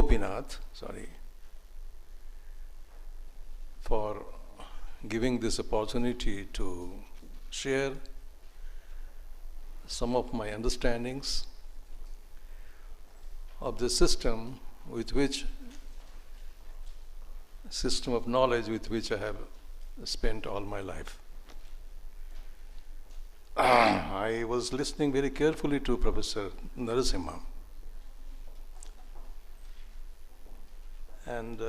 Gopinath, for giving this opportunity to share some of my understandings of the system of knowledge with which I have spent all my life. I was listening very carefully to Professor Narasimha, and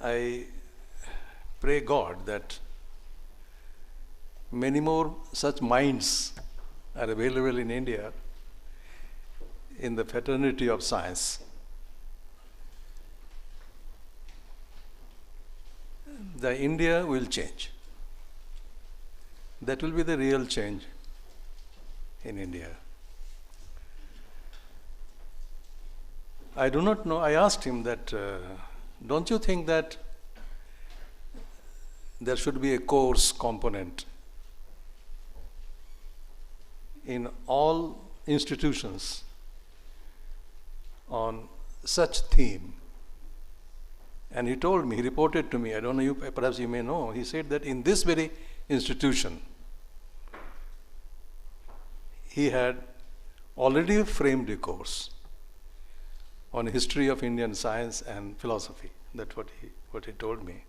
I pray God that many more such minds are available in India in the fraternity of science. The India will change. That will be the real change in India. I do not know, I asked him that, don't you think that there should be a course component in all institutions on such theme? And he told me, he reported to me, I don't know, perhaps you may know, he said that in this very institution, he had already framed a course on history of Indian science and philosophy. That's what he told me.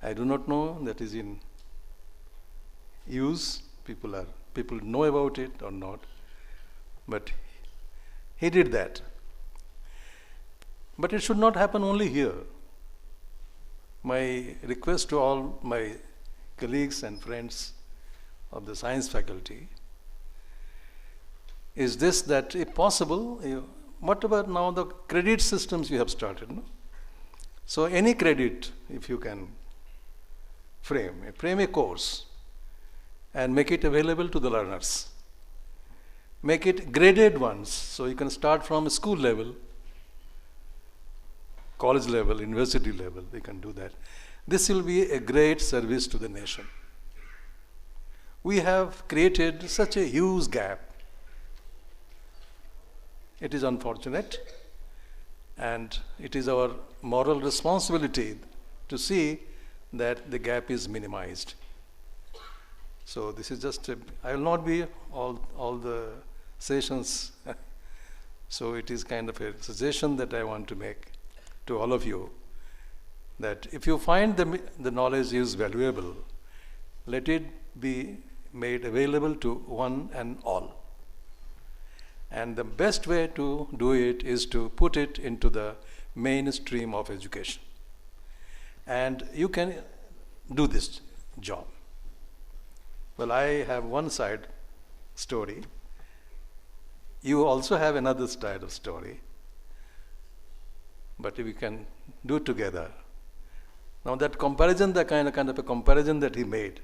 I do not know that is in use. People know about it or not, but he did that. But it should not happen only here. My request to all my colleagues and friends of the science faculty is this, that if possible, what about now the credit systems you have started? No? So any credit, if you can frame a course and make it available to the learners. Make it graded ones, so you can start from school level, college level, university level, they can do that. This will be a great service to the nation. We have created such a huge gap. It is unfortunate, and it is our moral responsibility to see that the gap is minimized. So this is just, I will not be all the sessions, so it is kind of a suggestion that I want to make to all of you, that if you find the knowledge is valuable, let it be made available to one and all. And the best way to do it is to put it into the mainstream of education. And you can do this job. Well, I have one side story. You also have another side of story. But we can do it together. Now that comparison, the kind of a comparison that he made,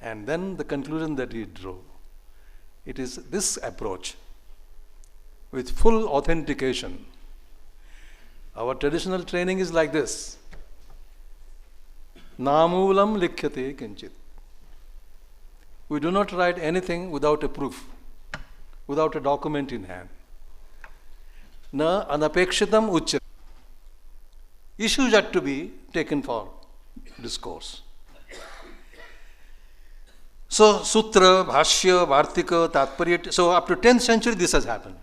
and then the conclusion that he drew, it is this approach with full authentication. Our traditional training is like this. Namulam likhyate kinchit. We do not write anything without a proof, without a document in hand. Na anapekshitam uchya. Issues are to be taken for discourse. So, Sutra, Bhashya, Vartika, Tatparya, so up to 10th century this has happened.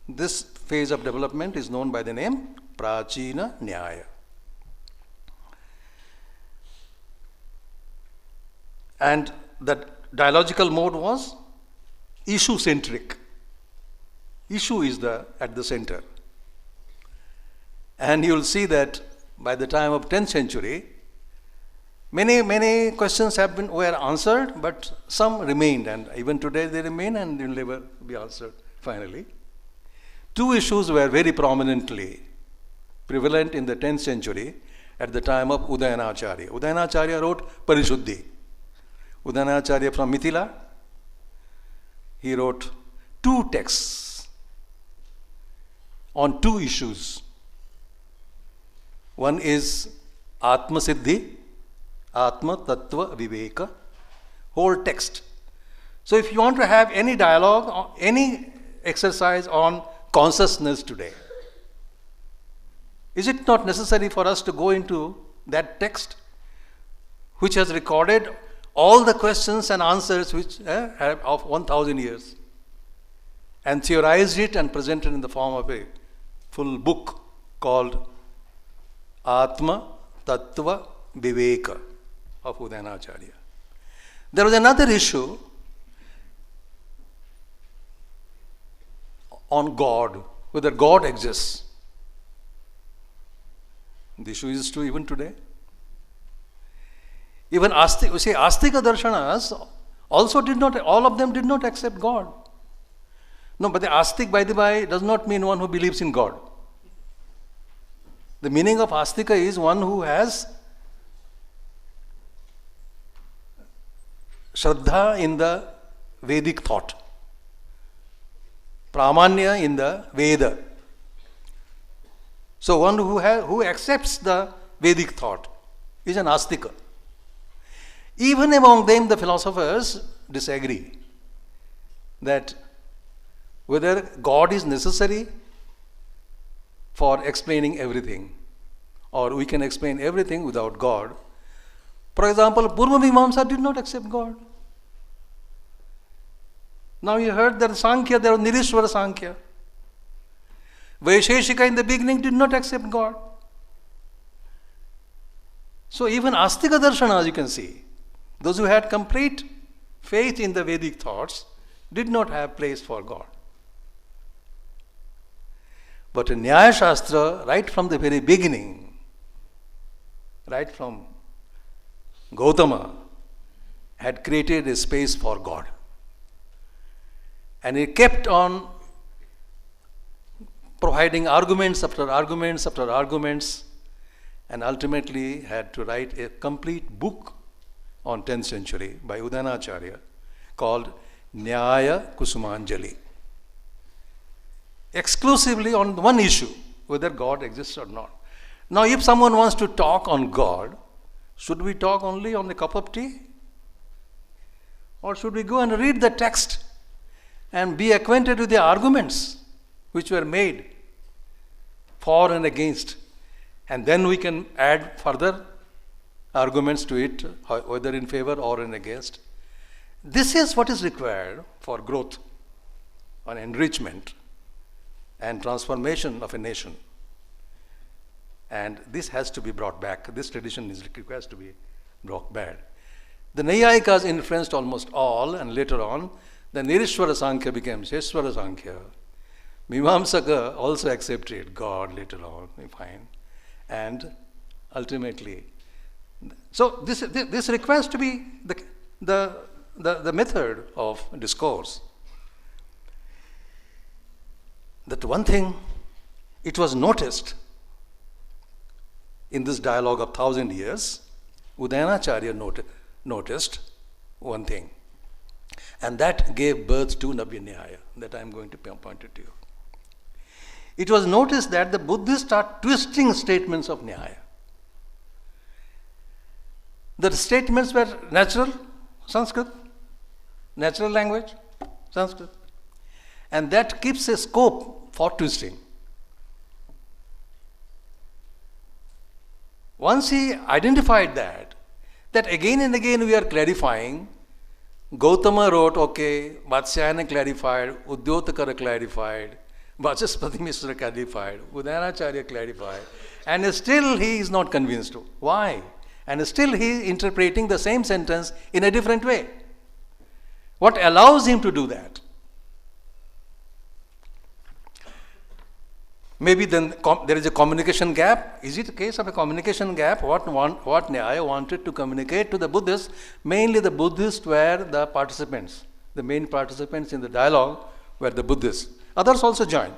This phase of development is known by the name Prachina Nyaya. And the dialogical mode was issue-centric. Issue is at the center. And you will see that by the time of 10th century, many questions were answered, but some remained, and even today they remain and will never be answered finally. Two issues were very prominently prevalent in the 10th century at the time of Udayanacharya. Udayanacharya wrote Parishuddhi. Udayanacharya from Mithila, he wrote 2 texts on 2 issues. One is Atma Siddhi, Atma Tattva Viveka, whole text. So if you want to have any dialogue or any exercise on consciousness today, is it not necessary for us to go into that text which has recorded all the questions and answers which of 1,000 years and theorized it and presented in the form of a full book called Atma Tattva Viveka of Udayanacharya. There was another issue on God, whether God exists. The issue is true even today. Even Astika Darshanas also did not, all of them did not accept God. No, but the Astik, by the by, does not mean one who believes in God. The meaning of Astika is one who has Shraddha in the Vedic thought, Pramanya in the Veda. So one who accepts the Vedic thought is an Astika. Even among them, the philosophers disagree that whether God is necessary for explaining everything, or we can explain everything without God. For example, Purva Mimamsa did not accept God. Now you heard that Sankhya, there was Nirishwara Sankhya. Vaisheshika in the beginning did not accept God. So even Astika Darshanas, you can see, those who had complete faith in the Vedic thoughts did not have place for God. But in Nyaya Shastra, right from the very beginning, right from Gautama, had created a space for God. And he kept on providing arguments after arguments after arguments, and ultimately had to write a complete book on 10th century by Udayanacharya called Nyaya Kusumanjali, exclusively on one issue, whether God exists or not. Now if someone wants to talk on God, should we talk only on a cup of tea? Or should we go and read the text and be acquainted with the arguments which were made for and against, and then we can add further arguments to it, whether in favor or in against. This is what is required for growth and enrichment and transformation of a nation. And this has to be brought back. This tradition requires to be brought back. The Naiyayikas influenced almost all, and later on, the Nirishwara Sankhya became Sheshwara Sankhya. Mimamsaka also accepted God later on, we find. And ultimately, so this requires to be the method of discourse. That one thing, it was noticed in this dialogue of 1,000 years, Udayanacharya noticed one thing, and that gave birth to Navya Nyaya, that I am going to point it to you. It was noticed that the Buddhists are twisting statements of Nyaya. The statements were natural, Sanskrit, natural language, Sanskrit. And that keeps a scope for twisting. Once he identified that again and again we are clarifying, Gautama wrote, okay, Vatsyayana clarified, Uddyotakara clarified, Vachaspati Mishra clarified, Udayanacharya clarified, and still he is not convinced. Why? And still he is interpreting the same sentence in a different way. What allows him to do that? Maybe then there is a communication gap. Is it a case of a communication gap? What Nyaya wanted to communicate to the Buddhists, mainly the Buddhists were the participants. The main participants in the dialogue were the Buddhists. Others also joined.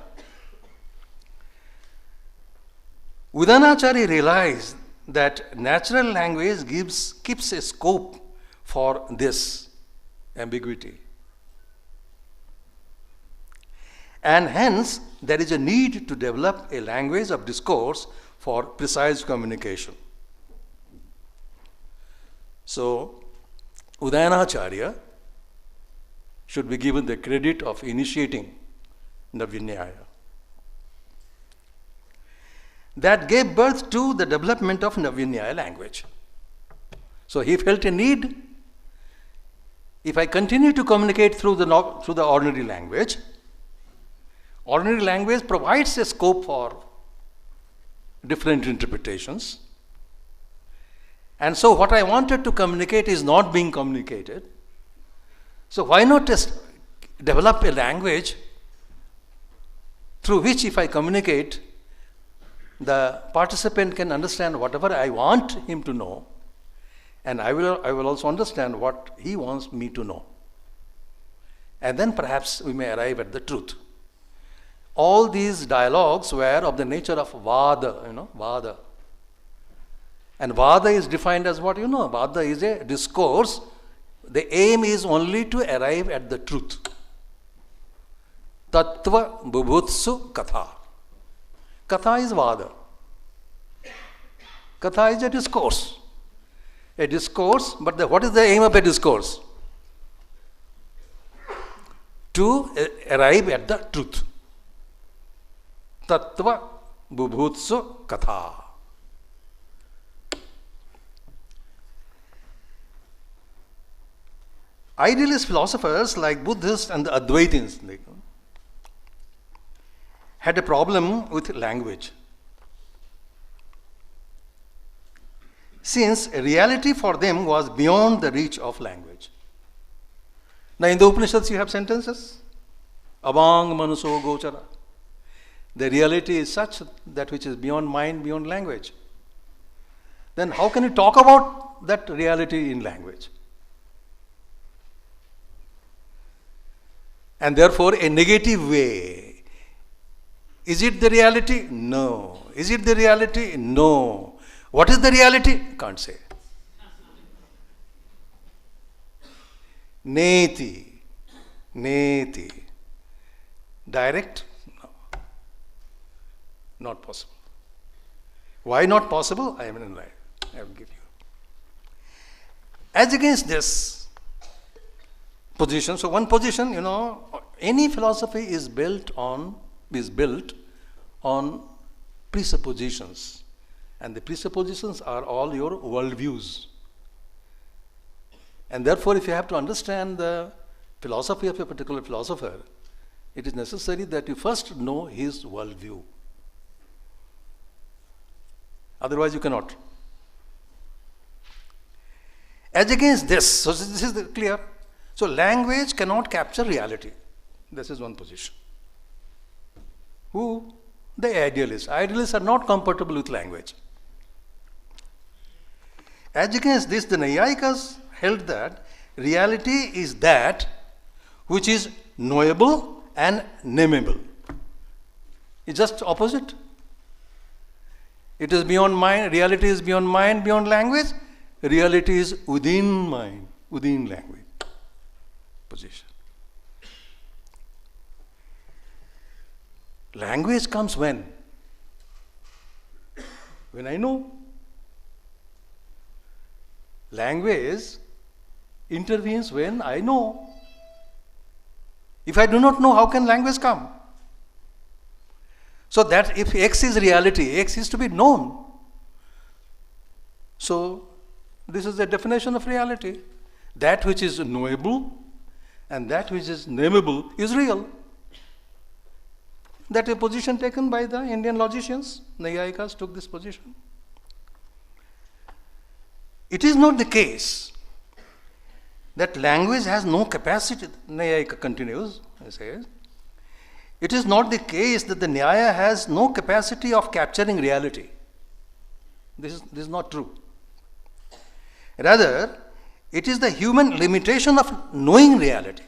Udayanacharya realized that natural language keeps a scope for this ambiguity. And hence, there is a need to develop a language of discourse for precise communication. So, Udayanacharya should be given the credit of initiating Navya-Nyaya. That gave birth to the development of Navya-Nyaya language. So he felt a need. If I continue to communicate through the ordinary language provides a scope for different interpretations. And so what I wanted to communicate is not being communicated. So why not just develop a language through which, if I communicate, the participant can understand whatever I want him to know, and I will also understand what he wants me to know. And then perhaps we may arrive at the truth. All these dialogues were of the nature of Vada, Vada. And Vada is defined as what? Vada is a discourse. The aim is only to arrive at the truth. Tattva bubhutsu katha. Katha is Vada. Katha is a discourse. A discourse, but what is the aim of a discourse? To arrive at the truth. Tattva bubhutsu katha. Idealist philosophers like Buddhists and the Advaitins had a problem with language. Since reality for them was beyond the reach of language. Now in the Upanishads you have sentences. Avang manuso gochara. The reality is such that which is beyond mind, beyond language. Then how can you talk about that reality in language? And therefore a negative way. Is it the reality? No. Is it the reality? No. What is the reality? Can't say. Neti. Neti. Direct? No. Not possible. Why not possible? I will give you. As against this position, so one position, any philosophy is built on presuppositions. And the presuppositions are all your worldviews. And therefore, if you have to understand the philosophy of a particular philosopher, it is necessary that you first know his worldview. Otherwise, you cannot. As against this, so this is clear. So language cannot capture reality. This is one position. Who? The idealists. Idealists are not compatible with language. As against this, the Naiyayikas held that reality is that which is knowable and nameable. It's just opposite. It is beyond mind. Reality is beyond mind, beyond language. Reality is within mind, within language. Position. Language comes when? When I know. Language intervenes when I know. If I do not know, how can language come? So that if X is reality, X is to be known. So this is the definition of reality. That which is knowable and that which is nameable is real. That is a position taken by the Indian logicians. Naiyayikas took this position. It is not the case that language has no capacity. Nayayika continues, he says. It is not the case that the Nyaya has no capacity of capturing reality. This is not true. Rather, it is the human limitation of knowing reality.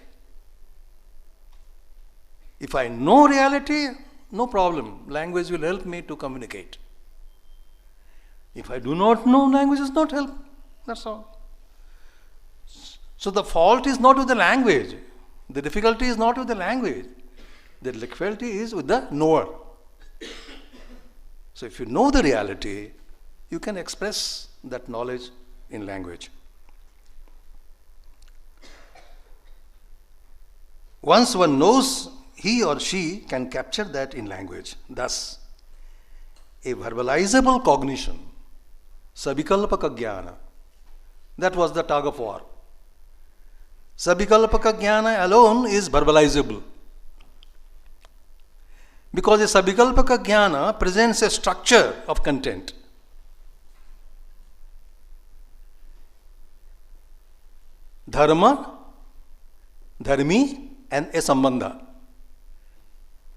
If I know reality, no problem. Language will help me to communicate. If I do not know, language does not help. That's all. So the fault is not with the language. The difficulty is not with the language. The difficulty is with the knower. So if you know the reality, you can express that knowledge in language. once one knows, he or she can capture that in language. Thus, a verbalizable cognition, sabikalpaka jnana, that was the tug of war. Sabikalpaka jnana alone is verbalizable. Because a sabikalpaka jnana presents a structure of content. Dharma, dharmi, and a sambandha.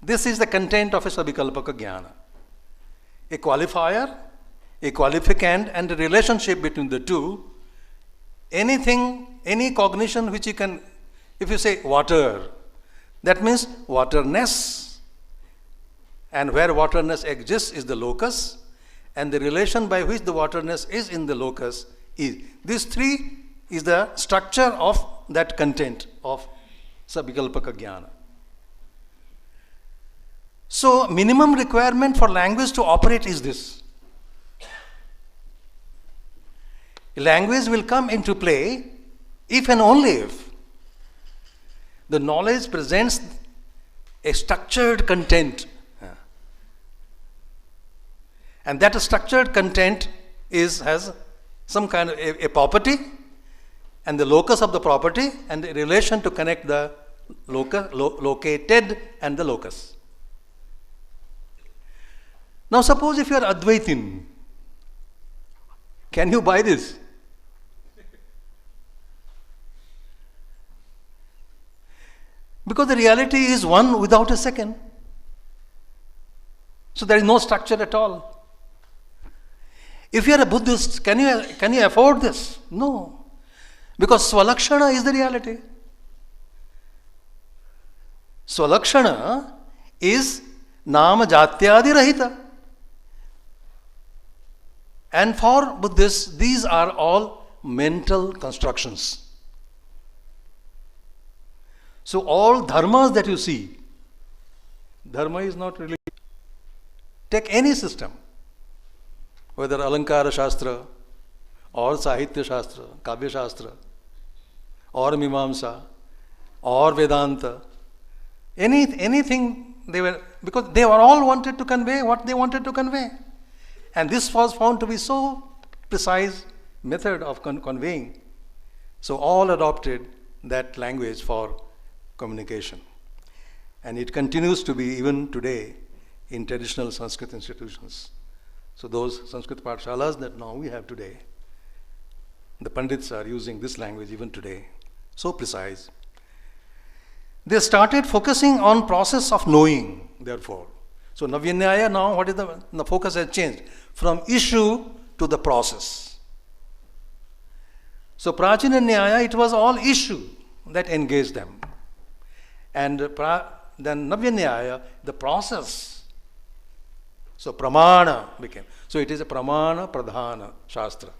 This is the content of a sabikalpaka jnana. A qualifier, a qualificand, and a relationship between the two. Anything, any cognition which you can, if you say water, that means waterness. And where waterness exists is the locus, and the relation by which the waterness is in the locus is. These three is the structure of that content of sabikalpaka jnana. So, minimum requirement for language to operate is this. Language will come into play if and only if the knowledge presents a structured content. And that structured content has some kind of a property, and the locus of the property, and the relation to connect the located and the locus. Now suppose if you are Advaitin, can you buy this? Because the reality is one without a second. So there is no structure at all. If you are a Buddhist, can you afford this? No. Because Swalakshana is the reality. Swalakshana is Nama Jatyadi Rahita. And for Buddhists, these are all mental constructions. So all dharmas that you see, dharma is not really. Take any system, whether Alankara Shastra, or Sahitya Shastra, Kavya Shastra, or Mimamsa, or Vedanta, anything because they were all wanted to convey what they wanted to convey. And this was found to be so precise method of conveying. So all adopted that language for communication. And it continues to be even today in traditional Sanskrit institutions. So those Sanskrit Pathshalas that now we have today, the Pandits are using this language even today, so precise. They started focusing on process of knowing, therefore. So Navya Nyaya now, what is the focus has changed from issue to the process. So Prachina Nyaya, it was all issue that engaged them. And then Navya Nyaya, the process. So Pramana became. So it is a Pramana Pradhana Shastra.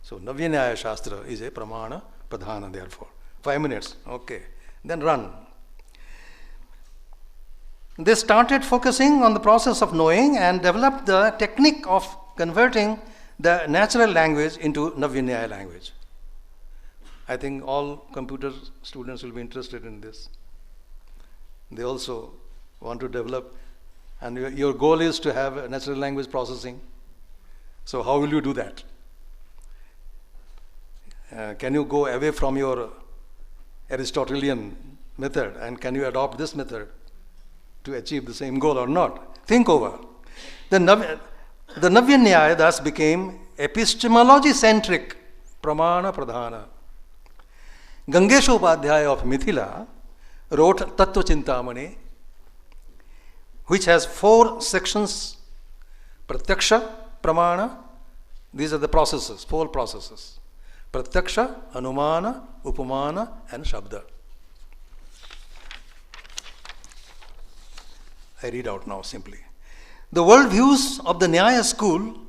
So Navya Nyaya Shastra is a Pramana Pradhana, therefore. 5 minutes, okay. Then run. They started focusing on the process of knowing and developed the technique of converting the natural language into Navya Nyaya language. I think all computer students will be interested in this. They also want to develop, and your goal is to have natural language processing. So how will you do that? Can you go away from your Aristotelian method, and can you adopt this method to achieve the same goal or not? Think over. The Navya Nyaya thus became epistemology-centric, Pramana Pradhana. Gangesha Upadhyaya of Mithila wrote Tattva Chintamani, which has 4 sections: Pratyaksha, Pramana, these are the processes, 4 processes: Pratyaksha, Anumana, Upamana, and Shabda. I read out now simply. The worldviews of the Nyaya school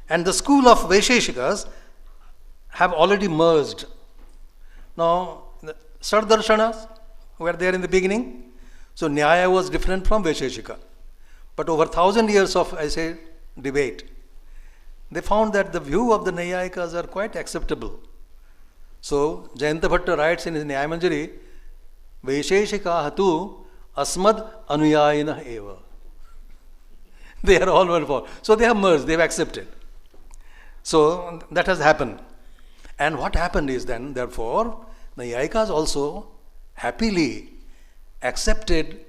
and the school of Vaisheshikas have already merged. Now, the Sardarshanas were there in the beginning. So Nyaya was different from Vaisheshika. But over 1,000 years of, I say, debate, they found that the view of the Naiyayikas are quite acceptable. So Jayanta Bhatta writes in his Nyayamanjari Vaisheshikaah tu asmad anuyayinah eva. They are all one for. So they have merged, they have accepted. So that has happened. And what happened is then, therefore, the Naiyayikas also happily accepted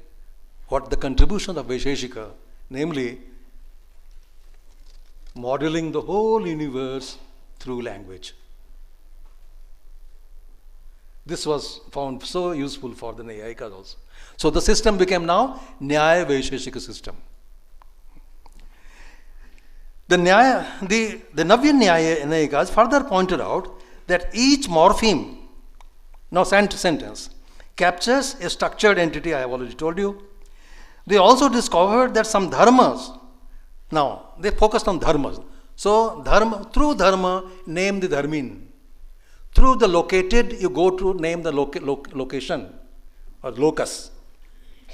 what the contribution of Vaisheshika, namely modeling the whole universe through language. This was found so useful for the Naiyayikas also. So the system became now Nyaya Vaisheshika system. The Navya Nayikas further pointed out that each morpheme, now sentence, captures a structured entity, I have already told you. They also discovered that some dharmas, now they focused on dharmas. So through dharma, name the dharmin. Through the located, you go to name the location or locus.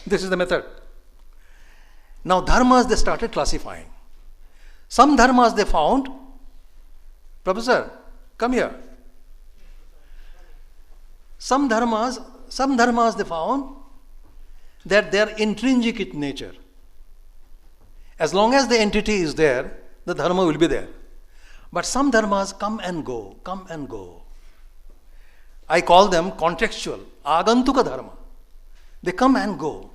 This is the method. Now dharmas they started classifying. Some dharmas they found, Professor, come here. Some dharmas they found that they are intrinsic in nature. As long as the entity is there, the dharma will be there. But some dharmas come and go, come and go. I call them contextual, agantuka dharma. They come and go.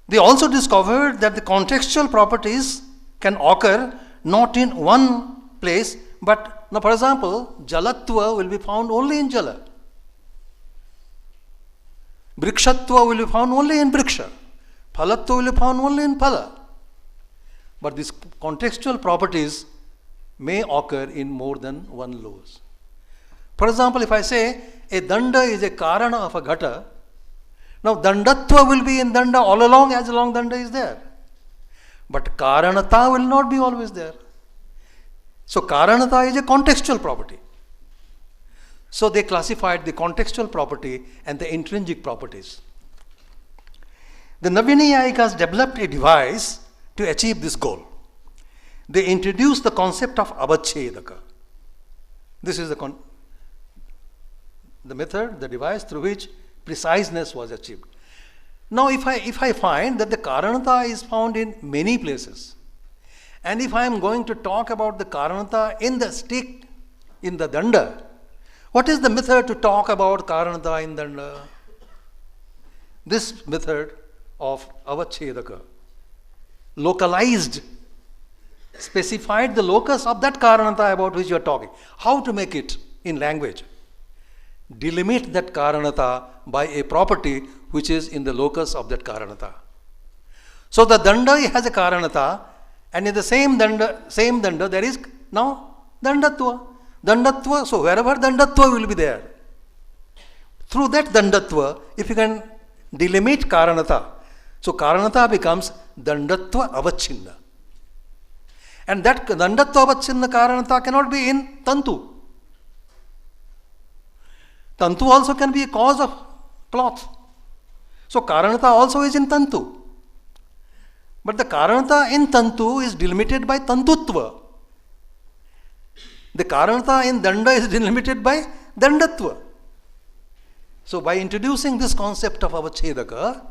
They also discovered that the contextual properties can occur not in one place, but now for example, jalatva will be found only in jala. Brikshatva will be found only in briksha. Phalatva will be found only in phala. But these contextual properties may occur in more than one laws. For example, if I say a danda is a karana of a ghata, now dandatva will be in danda all along as long danda is there. But karanata will not be always there. So karanata is a contextual property. So they classified the contextual property and the intrinsic properties. The Navya developed a device to achieve this goal. They introduced the concept of avachedaka. This is the method, the device through which preciseness was achieved. Now if I find that the karanata is found in many places, and if I am going to talk about the karanata in the stick, in the danda, what is the method to talk about karanata in danda? This method of avachedaka localized, specified the locus of that karanata about which you are talking. How to make it in language? Delimit that karanata by a property which is in the locus of that karanata. So the danda has a karanata, and in the same danda there is now dandatva. Dandatva, so wherever dandatva will be there. Through that dandatva, if you can delimit karanata, so karanata becomes dandatva avachinna. And that dandatva avachinna karanata cannot be in tantu. Tantu also can be a cause of cloth. So karanata also is in tantu. But the karanata in tantu is delimited by tantutva. The karanata in danda is delimited by dandatva. So by introducing this concept of avachedaka,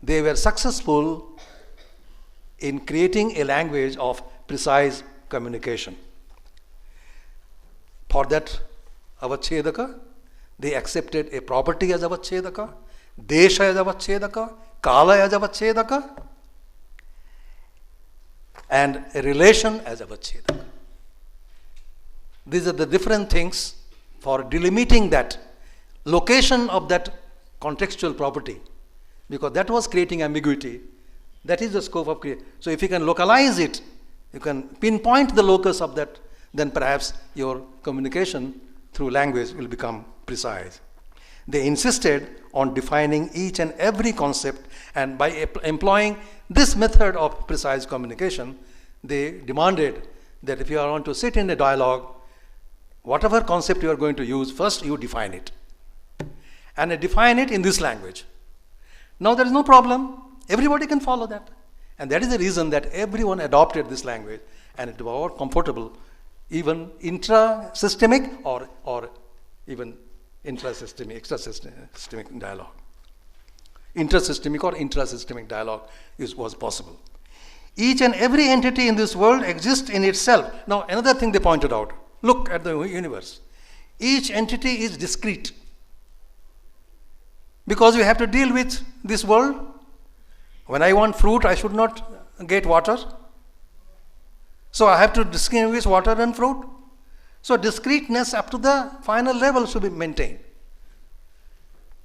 they were successful in creating a language of precise communication. For that avachedaka, they accepted a property as avachedaka, desha as avachedaka, kala as avachedaka, and a relation as avachedaka. These are the different things for delimiting that location of that contextual property, because that was creating ambiguity. That is the scope of creation. So if you can localize it, you can pinpoint the locus of that, then perhaps your communication through language will become precise. They insisted on defining each and every concept, and by employing this method of precise communication, they demanded that if you are going to sit in a dialogue, whatever concept you are going to use, first you define it. And define it in this language. Now there is no problem. Everybody can follow that. And that is the reason that everyone adopted this language, and it was comfortable, even intra-systemic or even intrasystemic, extrasystemic dialogue. Intersystemic or intrasystemic dialogue was possible. Each and every entity in this world exists in itself. Now, another thing they pointed out, look at the universe. Each entity is discrete. Because we have to deal with this world. When I want fruit, I should not get water. So I have to distinguish water and fruit. So discreteness up to the final level should be maintained.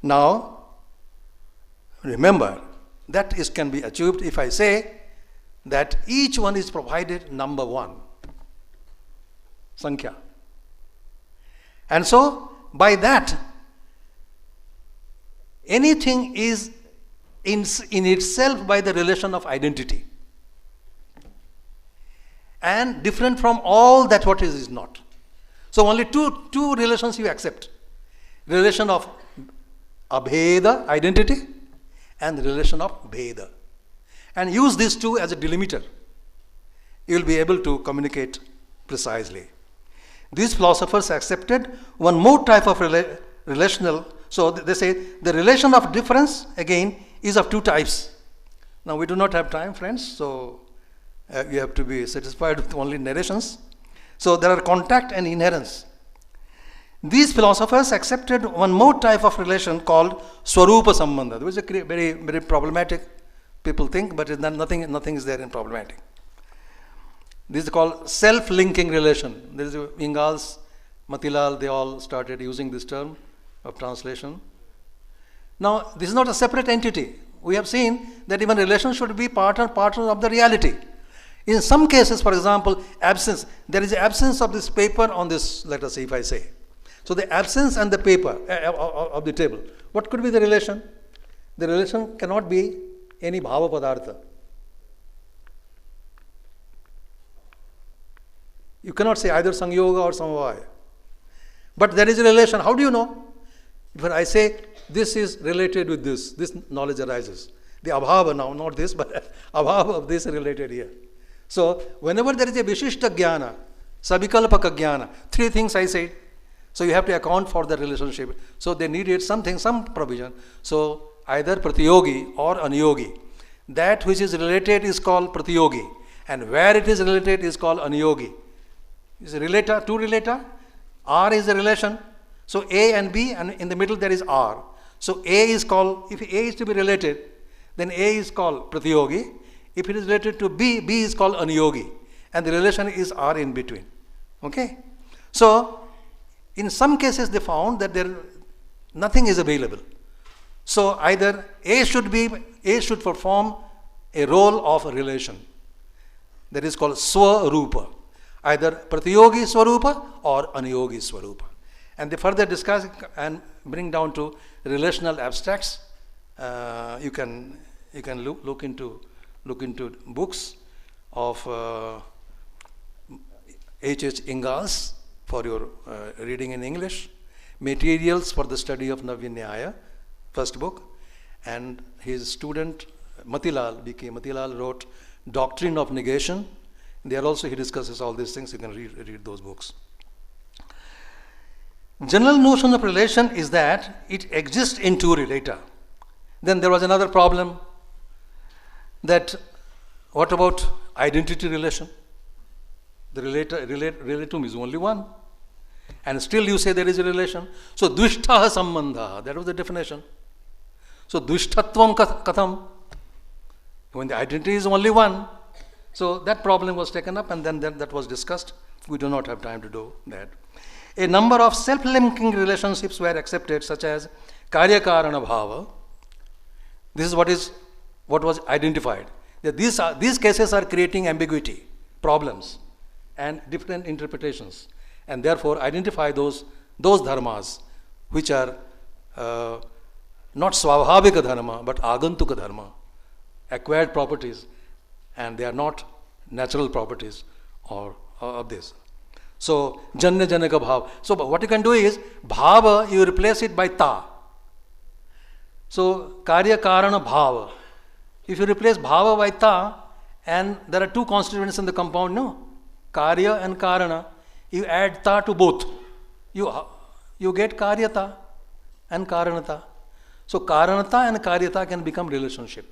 Now, remember, that can be achieved if I say that each one is provided number one, Sankhya. And so, by that, anything is in itself by the relation of identity and different from all that what is not. So only two relations you accept. Relation of abheda, identity, and the relation of bheda. And use these two as a delimiter. You will be able to communicate precisely. These philosophers accepted one more type of relational. So they say the relation of difference again is of two types. Now we do not have time, friends, so you have to be satisfied with only narrations. So there are contact and inherence. These philosophers accepted one more type of relation called Swarupa Sambandha, which is very, very problematic. People think, but nothing is there in problematic. This is called self-linking relation. There is Ingalls, Matilal, they all started using this term of translation. Now, this is not a separate entity. We have seen that even relation should be part of the reality. In some cases, for example, absence. There is absence of this paper on this, let us say, if I say. So the absence and the paper of the table. What could be the relation? The relation cannot be any bhava padartha. You cannot say either Sangyoga or Samvaya. But there is a relation. How do you know? If I say this is related with this knowledge arises. The abhava now, not this, but abhava of this is related here. So whenever there is a vishishta jnana, savikalpaka jnana, three things I said. So you have to account for the relationship. So they needed some provision. So either pratiyogi or aniyogi. That which is related is called pratiyogi. And where it is related is called aniyogi. Is a relator, two relator. R is a relation. So A and B, and in the middle there is R. So A is called, if A is to be related, then A is called pratiyogi. If it is related to B, B is called aniyogi. And the relation is R in between. Okay? So, in some cases they found that nothing is available. So either A should perform a role of a relation. That is called Swarupa. Either Pratiyogi Swarupa or Aniyogi Swarupa. And they further discuss and bring down to relational abstracts. You can look into books of H.H. Ingalls for your reading in English, Materials for the Study of Navya Nyaya, first book, and his student Matilal, B.K. Matilal, wrote Doctrine of Negation. There also he discusses all these things. You can read those books. General notion of relation is that it exists in two relata. Then there was another problem that what about identity relation? The relatum is only one. And still you say there is a relation. So dvishtaha sambandha, that was the definition. So dvishtatvam katham, when the identity is only one. So that problem was taken up and then that was discussed. We do not have time to do that. A number of self-linking relationships were accepted, such as karya-karana bhava. This is what was identified. That these cases are creating ambiguity, problems, and different interpretations. And therefore identify those dharmas which are not svabhavika dharma but agantuka dharma, acquired properties, and they are not natural properties or of this. So janya janaka bhava. So what you can do is bhava, you replace it by ta. So karya karana bhava. If you replace bhava by ta, and there are two constituents in the compound, no? Karya and karana. You add ta to both. You get karyata. and karanata. So karanata and karyata can become relationship.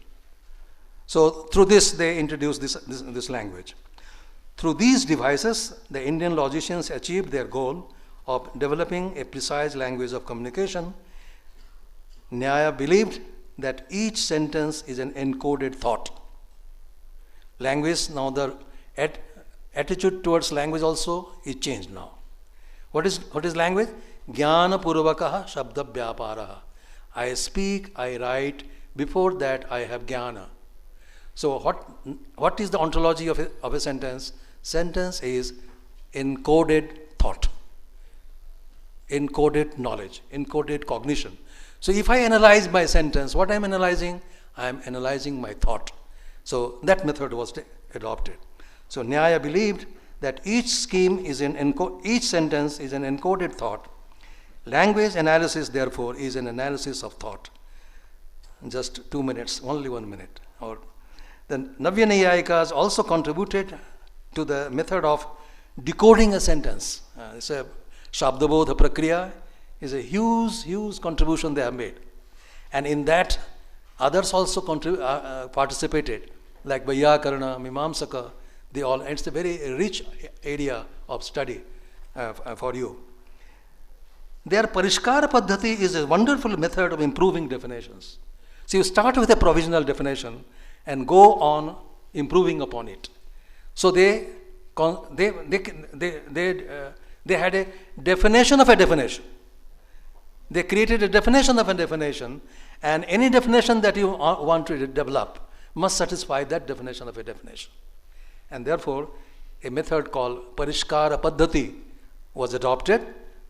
So through this they introduced this language. Through these devices, the Indian logicians achieved their goal of developing a precise language of communication. Nyaya believed that each sentence is an encoded thought. Language, now the attitude towards language also is changed now. What is language? Jnana purvakaha shabda vyaparaha. I speak, I write, before that I have jnana. So what is the ontology of a sentence? Sentence is encoded thought, encoded knowledge, encoded cognition. So if I analyze my sentence, what I am analyzing? I am analyzing my thought. So that method was adopted. So Nyaya believed that each sentence is an encoded thought. Language analysis, therefore, is an analysis of thought. Just 2 minutes, only 1 minute. Or the Navya Nayayikas also contributed to the method of decoding a sentence. It's a Shabdabodha Prakriya is a huge contribution they have made. And in that, others also participated, like Vyakarana, Mimamsaka, they all, it's a very rich area of study for you. Their Parishkara Paddhati is a wonderful method of improving definitions. So you start with a provisional definition and go on improving upon it. So they had a definition of a definition. They created a definition of a definition, and any definition that you want to develop must satisfy that definition of a definition. And therefore, a method called Parishkara Paddhati was adopted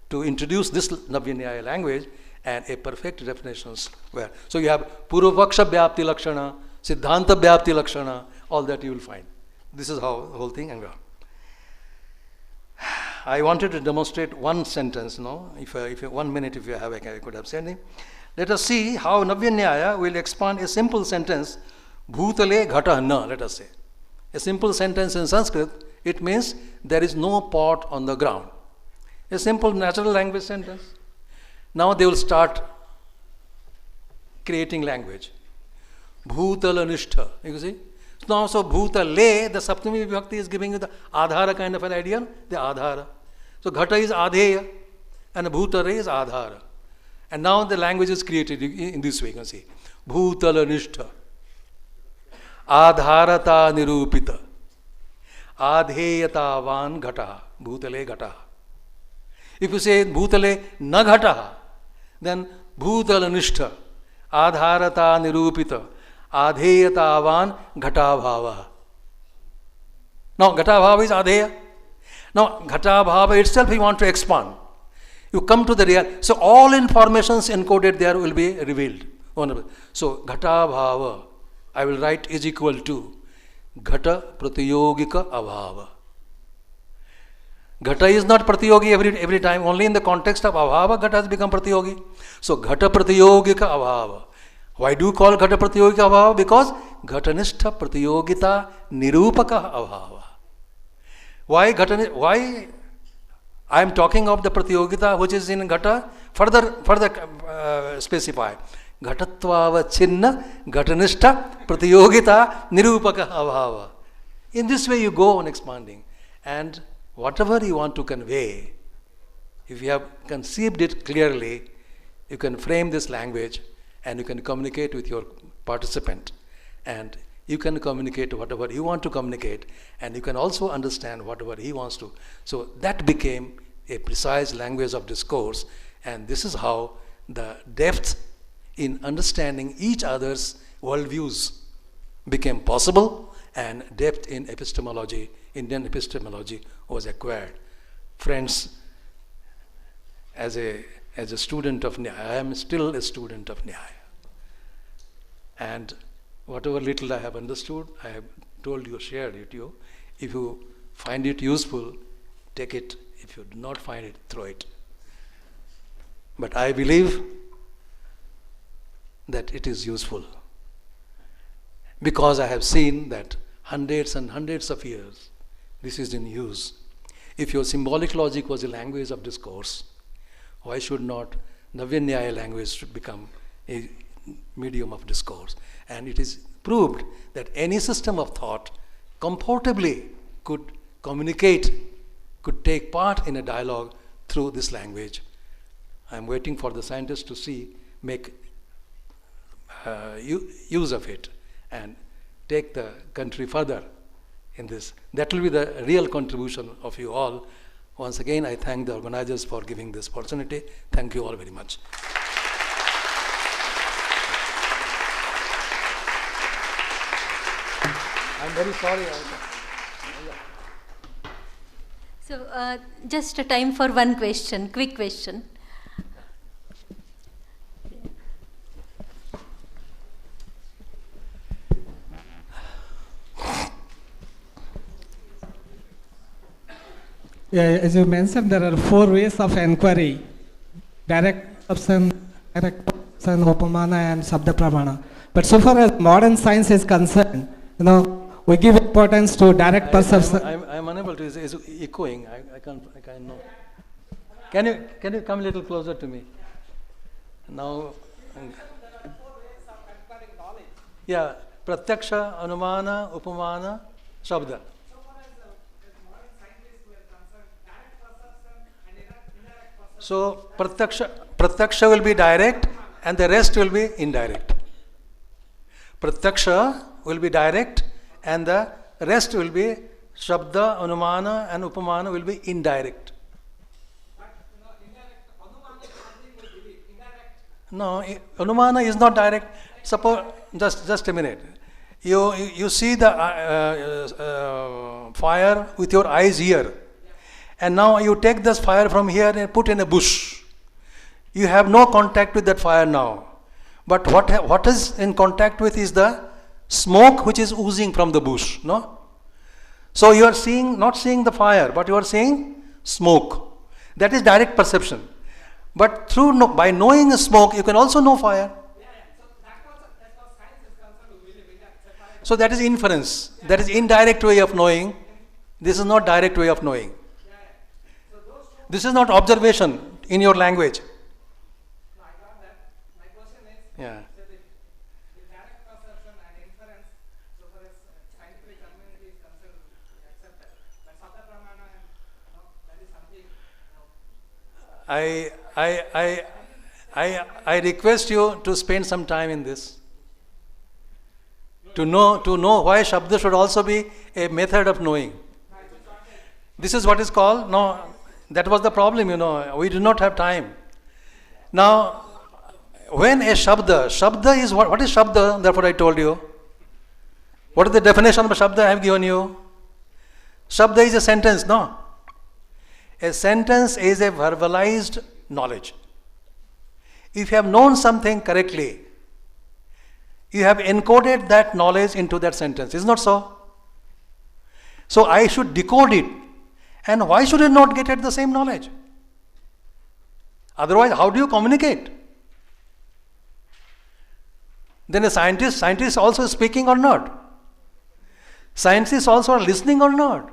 to introduce this Navya Nyaya language, and a perfect definitions were. So you have Purvaksha Vyapti Lakshana, Siddhanta Vyapti Lakshana, all that you will find. This is how the whole thing and I wanted to demonstrate one sentence, no? If 1 minute, if you have, I could have said it. Let us see how Navya Nyaya will expand a simple sentence, Bhutale Ghata Na, let us say. A simple sentence in Sanskrit, it means there is no pot on the ground. A simple natural language sentence. Now they will start creating language. Bhutala Nishtha, you see? Now, so Bhutale, the Saptami Vibhakti is giving you the Adhara kind of an idea, the Adhara. So Ghata is Adheya and Bhutale is Adhara. And now the language is created in this way, you can see. Bhutala Nishtha, Adharata Nirupita, Adheyatavan Ghata, Bhutale Ghata. If you say Bhutale Na Ghata, then Bhutala Nishtha, Adharata Nirupita, Adheyatavan Ghatabhava. Now Ghatabhava is Adheya. Now Ghatabhava itself we want to expand. You come to the real. So all informations encoded there will be revealed. So Ghatabhava, I will write is equal to Ghata Pratiyogika Abhava. Ghata is not Pratiyogi every time. Only in the context of Abhava, Ghata has become Pratiyogi. So Ghata Pratiyogika Abhava. Why do you call Ghata Pratiyogika Abhava? Because Ghatanistha Pratiyogita Nirupaka Abhava. Why I am talking of the Pratiyogita which is in Ghata? Further specify. Ghatatvava Chinna Ghatanistha Pratiyogita Nirupaka Abhava. In this way you go on expanding. And whatever you want to convey, if you have conceived it clearly, you can frame this language and you can communicate with your participant. And you can communicate whatever you want to communicate, and you can also understand whatever he wants to. So that became a precise language of discourse, and this is how the depth in understanding each other's worldviews became possible, and depth in epistemology, Indian epistemology, was acquired. Friends, as a student of Nyaya, I am still a student of Nyaya. And whatever little I have understood, I have told you, shared it to you. If you find it useful, take it. If you do not find it, throw it. But I believe that it is useful, because I have seen that hundreds and hundreds of years this is in use. If your symbolic logic was a language of discourse, why should not Navya language should become a medium of discourse. And it is proved that any system of thought comfortably could communicate, could take part in a dialogue through this language. I'm waiting for the scientists to make use of it and take the country further in this. That will be the real contribution of you all. Once again, I thank the organizers for giving this opportunity. Thank you all very much. I'm very sorry. So, just a time for one question, quick question. Yeah, as you mentioned, there are 4 ways of inquiry: direct perception, upamana, and shabda pramana. But so far as modern science is concerned, we give importance to direct perception. I'm unable to. It's echoing. I can't know. Can you come a little closer to me? Now. Yeah, pratyaksha, anumana, upamana, shabda. So pratyaksha will be direct and the rest will be indirect. Pratyaksha will be direct and the rest will be shabda, anumana and upamana will be indirect. No, anumana is not direct. Suppose, just a minute. You see the fire with your eyes here. And now you take this fire from here and put in a bush. You have no contact with that fire now. But what is in contact with is the smoke which is oozing from the bush. No? So you are not seeing the fire, but you are seeing smoke. That is direct perception. But by knowing smoke, you can also know fire. So that is inference. That is indirect way of knowing. This is not direct way of knowing. This is not observation in your language. No, I got that. My question is, yeah. So the direct perception and inference, so far as scientific community is concerned, we accept that. But Shabda Pramana, that is something. I request you to spend some time in this. To know why Shabda should also be a method of knowing. This is what is called, that was the problem, we do not have time. Now, when a Shabda is what is Shabda? Therefore I told you. What is the definition of Shabda I have given you? Shabda is a sentence, no? A sentence is a verbalized knowledge. If you have known something correctly, you have encoded that knowledge into that sentence. Is not so? So I should decode it. And why should I not get at the same knowledge? Otherwise, how do you communicate? Then a scientist also speaking or not? Scientists also are listening or not?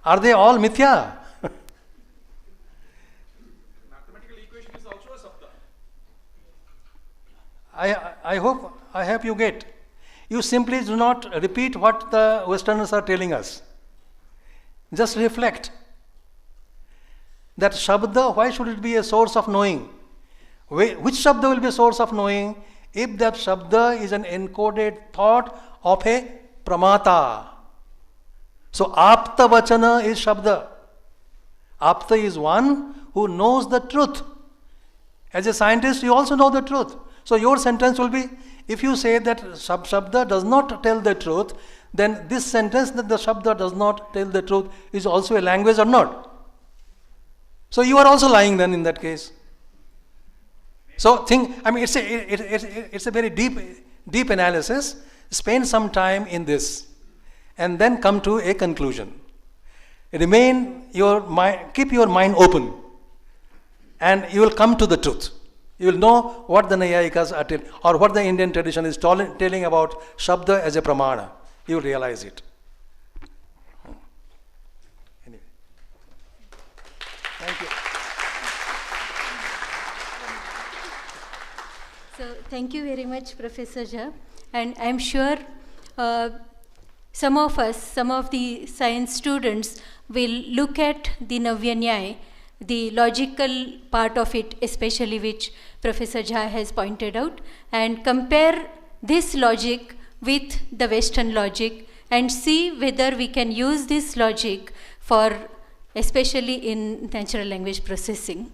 Are they all mithya? Mathematical equation is also a sabda. I hope you get. You simply do not repeat what the Westerners are telling us. Just reflect. That Shabda, why should it be a source of knowing? Which Shabda will be a source of knowing? If that Shabda is an encoded thought of a Pramata. So Apta Vachana is Shabda. Apta is one who knows the truth. As a scientist, you also know the truth. So your sentence will be, if you say that Shabda does not tell the truth, then this sentence that the Shabda does not tell the truth is also a language or not. So you are also lying then in that case. So it's a very deep analysis. Spend some time in this and then come to a conclusion. Keep your mind open and you will come to the truth. You will know what the Nayayikas are telling or what the Indian tradition is telling about Shabda as a Pramana. You will realize it. Anyway. Thank you. Thank you very much, Professor Jha. And I'm sure some of us, some of the science students will look at the Navya Nyaya, the logical part of it, especially which Professor Jha has pointed out, and compare this logic with the Western logic and see whether we can use this logic for, especially in natural language processing.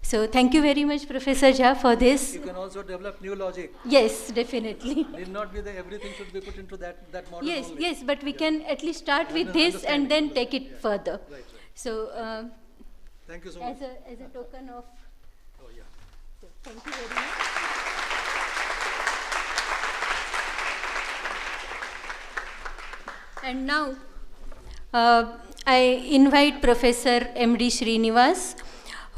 So thank you very much, Professor Jha, for this. You can also develop new logic. Yes, definitely. Need not be that everything should be put into that model Yes, only. yes, but we can at least start with this and then take it further. Right. So Thank you so much. as a token of, Oh, yeah. thank you very much. And now I invite Professor M.D. Srinivas,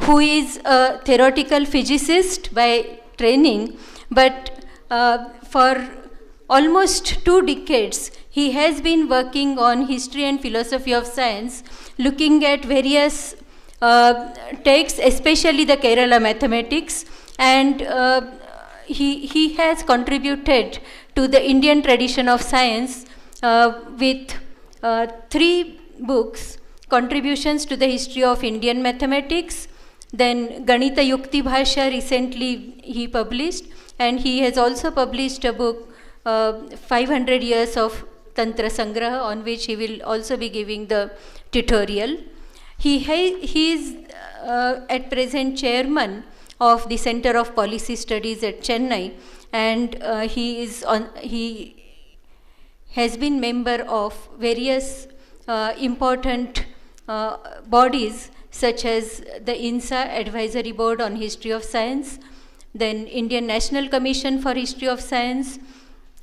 who is a theoretical physicist by training, but for almost 2 decades, he has been working on history and philosophy of science, looking at various texts, especially the Kerala mathematics, and he has contributed to the Indian tradition of science with 3 books: Contributions to the History of Indian Mathematics, then Ganita Yukti Bhasha recently he published, and he has also published a book, 500 Years of Tantra Sangraha, on which he will also be giving the tutorial. He is at present chairman of the Center of Policy Studies at Chennai, and he has been member of various important bodies such as the INSA Advisory Board on History of Science, then Indian National Commission for History of Science,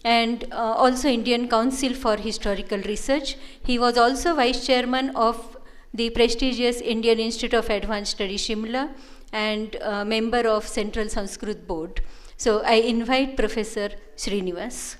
and also Indian Council for Historical Research. He was also vice chairman of the prestigious Indian Institute of Advanced Studies, Shimla, and member of Central Sanskrit Board. So I invite Professor Srinivas.